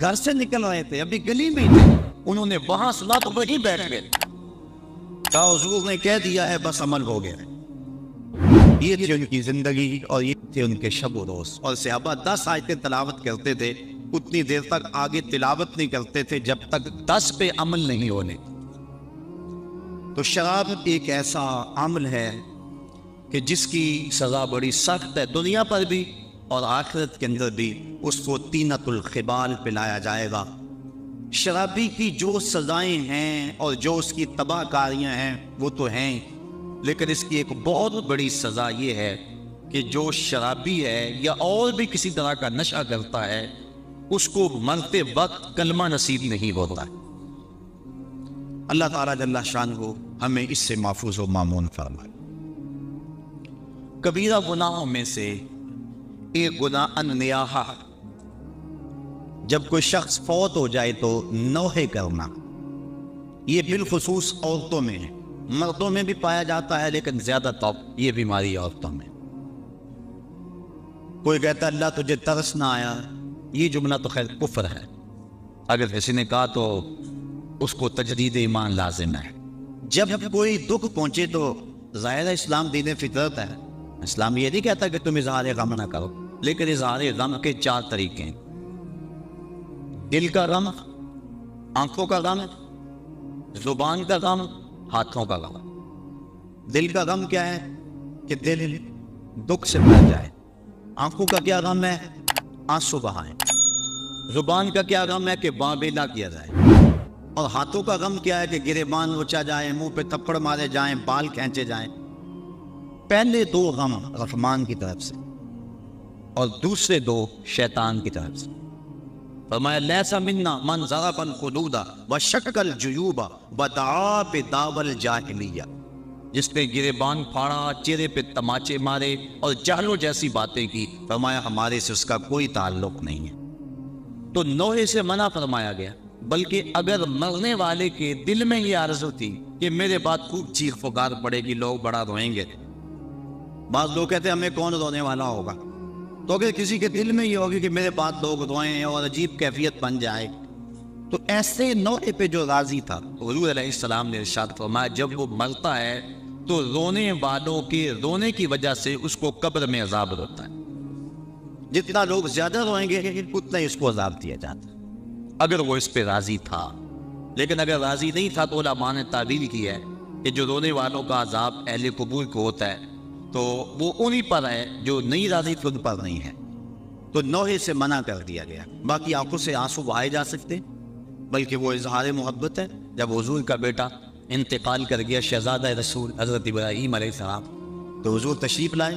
گھر سے نکل رہے تھے، ابھی گلی میں ہی تھے، انہوں نے وہاں سنا تو وہیں بیٹھ گئے، کہا حضور نے کہہ دیا ہے بس عمل ہو گیا۔ یہ تھی ان کی زندگی اور یہ تھے ان کے شب و روز۔ اور صحابہ 10 آیتیں تلاوت کرتے تھے، اتنی دیر تک آگے تلاوت نہیں کرتے تھے جب تک 10 پہ عمل نہیں ہونے۔ تو شراب ایک ایسا عمل ہے کہ جس کی سزا بڑی سخت ہے، دنیا پر بھی اور آخرت کے اندر بھی۔ اس کو طینۃ الخبال پلایا جائے گا۔ شرابی کی جو سزائیں ہیں اور جو اس کی تباہ کاریاں ہیں وہ تو ہیں، لیکن اس کی ایک بہت بڑی سزا یہ ہے کہ جو شرابی ہے یا اور بھی کسی طرح کا نشہ کرتا ہے، اس کو مرتے وقت کلمہ نصیب نہیں ہوتا۔ اللہ تعالیٰ جل شانہ ہمیں اس سے محفوظ و مامون فرمائے۔ کبیرہ گناہوں میں سے ایک گناہ النیاحہ، جب کوئی شخص فوت ہو جائے تو نوحے کرنا، یہ بالخصوص عورتوں میں ہے، مردوں میں بھی پایا جاتا ہے لیکن زیادہ طور یہ بیماری عورتوں میں۔ کوئی کہتا اللہ تجھے ترس نہ آیا، یہ جملہ تو خیر کفر ہے، اگر کسی نے کہا تو اس کو تجدید ایمان لازم ہے۔ جب کوئی دکھ پہنچے تو ظاہر اسلام دین فطرت ہے، اسلام یہ نہیں کہتا کہ تم اظہار غم نہ کرو، لیکن اظہار غم کے 4 طریقے ہیں۔ دل کا غم، آنکھوں کا غم، زبان کا غم، ہاتھوں کا غم۔ دل کا غم کیا ہے کہ دل دکھ سے بھر جائے۔ آنکھوں کا کیا غم ہے؟ آنسو بہائیں۔ زبان کا کیا غم ہے کہ بابیلا کیا جائے۔ اور ہاتھوں کا غم کیا ہے کہ گریبان نوچا جائے، منہ پہ تھپڑ مارے جائیں، بال کھینچے جائیں۔ پہلے 2 غم رحمان کی طرف سے اور دوسرے 2 شیطان کی طرف سے۔ فرمایا لیس منا من ضرب الخدود وشق الجیوب ودعا بدعوی الجاہلیہ، جس نے گریبان پھاڑا، چہرے پہ تماچے مارے اور جہلوں جیسی باتیں کی، فرمایا ہمارے سے اس کا کوئی تعلق نہیں ہے۔ تو نوحے سے منع فرمایا گیا، بلکہ اگر مرنے والے کے دل میں یہ آرزو تھی کہ میرے بعد خوب چیخ پکار پڑے گی، لوگ بڑا روئیں گے، بعض لوگ کہتے ہیں ہمیں کون رونے والا ہوگا، تو اگر کسی کے دل میں یہ ہوگی کہ میرے بعد لوگ روئیں اور عجیب کیفیت بن جائے، تو ایسے نوحے پہ جو راضی تھا، حضور علیہ السلام نے ارشاد فرمایا جب وہ مرتا ہے تو رونے والوں کے رونے کی وجہ سے اس کو قبر میں عذاب ہوتا ہے۔ جتنا لوگ زیادہ روئیں گے اتنا ہی اس کو عذاب دیا جاتا ہے، اگر وہ اس پہ راضی تھا۔ لیکن اگر راضی نہیں تھا تو علماء نے تعبیر کی ہے کہ جو رونے والوں کا عذاب اہل قبور کو ہوتا ہے تو وہ انہی پر ہے، جو نہیں راضی تھے ان پر نہیں ہے۔ تو نوحے سے منع کر دیا گیا۔ باقی آنکھوں سے آنسو بہائے جا سکتے، بلکہ وہ اظہار محبت ہے۔ جب حضور کا بیٹا انتقال کر گیا، شہزادہ رسول حضرت ابراہیم علیہ السلام، تو حضور تشریف لائے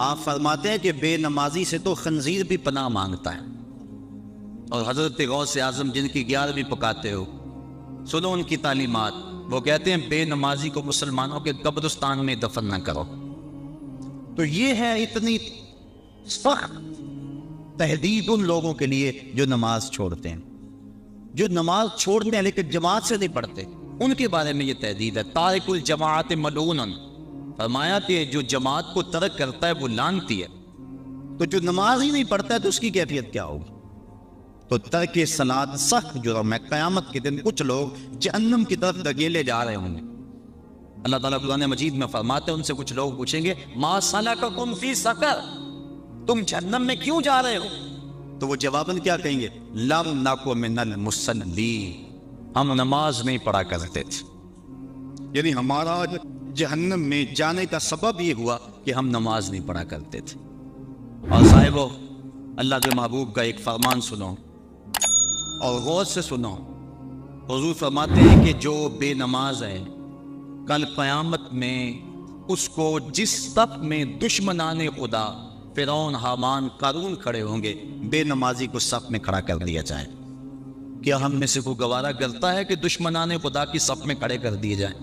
آپ فرماتے ہیں کہ بے نمازی سے تو خنزیر بھی پناہ مانگتا ہے. اور حضرت غوث اعظم جن کی 11ویں پکاتے ہو، سنو ان کی تعلیمات. وہ کہتے ہیں بے نمازی کو مسلمانوں کے قبرستان میں دفن نہ کرو. تو یہ ہے اتنی سخت تحدید ان لوگوں کے لیے جو نماز چھوڑتے ہیں، جو نماز چھوڑتے ہیں لیکن جماعت سے نہیں پڑھتے. ان کے بارے میں یہ تحدید ہے. تارک الجماعت ملعون، فرمایا کہ جو جماعت کو ترک کرتا ہے وہ لعنتی ہے. تو جو نماز ہی نہیں پڑھتا ہے تو اس کی کیفیت کیا ہوگی؟ تو ترک صلاۃ سخت جرم ہے. قیامت کے دن کچھ لوگ جہنم کی طرف دھکیلے جا رہے ہوں گے. اللہ تعالیٰ قرآن مجید میں فرماتے ہیں ان سے کچھ لوگ پوچھیں گے ما سلککم فی سقر، تم جہنم میں کیوں جا رہے ہو؟ تو وہ جواباً کیا کہیں گے؟ لم نک من المصلین، ہم نماز نہیں پڑھا کرتے تھے. یعنی ہمارا جہنم میں جانے کا سبب یہ ہوا کہ ہم نماز نہیں پڑھا کرتے تھے. اور صاحبو، اللہ کے محبوب کا ایک فرمان سنو اور غور سے سنو. حضور فرماتے ہیں کہ جو بے نماز ہے کل قیامت میں اس کو جس صف میں دشمنان خدا فرعون، حامان، قارون کھڑے ہوں گے، بے نمازی کو صف میں کھڑا کر دیا جائے. کیا ہم میں سے کوئی گوارا کرتا ہے کہ دشمنان خدا کی صف میں کھڑے کر دیے جائیں؟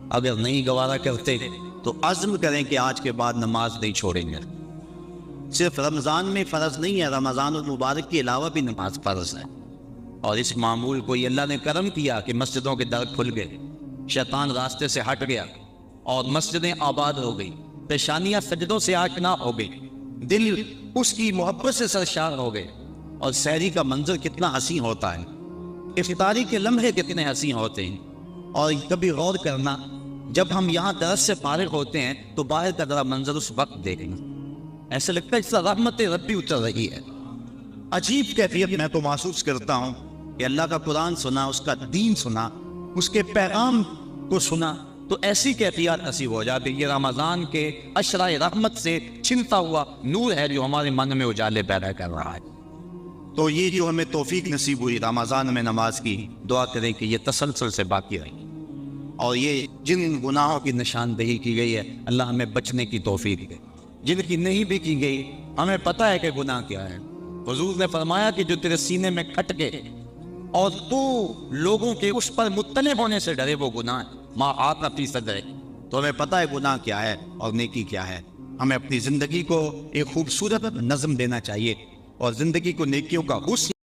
اگر نہیں گوارا کرتے تو عزم کریں کہ آج کے بعد نماز نہیں چھوڑیں گے. صرف رمضان میں فرض نہیں ہے، رمضان المبارک کے علاوہ بھی نماز فرض ہے. اور اس معمول کو یہ اللہ نے کرم کیا کہ مسجدوں کے در کھل گئے، شیطان راستے سے ہٹ گیا اور مسجدیں آباد ہو گئی، پیشانیاں سجدوں سے آشنا ہو گئی، دل اس کی محبت سے سرشار ہو گئے. اور سحری کا منظر کتنا حسین ہوتا ہے، افطاری کے لمحے کتنے حسین ہوتے ہیں. اور کبھی غور کرنا، جب ہم یہاں درس سے فارغ ہوتے ہیں تو باہر کا ذرا منظر اس وقت دیکھیں گے، ایسا لگتا ہے اس طرح رحمت ربی اتر رہی ہے. عجیب کیفیت میں تو محسوس کرتا ہوں کہ اللہ کا قرآن سنا، اس کا دین سنا، اس کے پیغام کو سنا تو ایسی کیفیت نصیب ہو جاتی. یہ رمضان کے اشرائے رحمت سے چھنتا ہوا نور ہے جو ہمارے من میں اجالے پیدا کر رہا ہے. تو یہ جو ہمیں توفیق نصیب ہوئی رمضان میں نماز کی، دعا کریں کہ یہ تسلسل سے باقی رہے. اور یہ جن گناہوں کی نشاندہی کی گئی ہے اللہ ہمیں بچنے کی توفیق دے. جن کی نہیں بھی کی گئی ہمیں پتہ ہے کہ گناہ کیا ہے. حضور نے فرمایا کہ جو تیرے سینے میں کھٹ گئے اور تو لوگوں کے اس پر مطلع ہونے سے ڈرے وہ گناہ ہے. ما آتا فی صدرک، تو ہمیں پتہ ہے گناہ کیا ہے اور نیکی کیا ہے. ہمیں اپنی زندگی کو ایک خوبصورت نظم دینا چاہیے اور زندگی کو نیکیوں کا حسن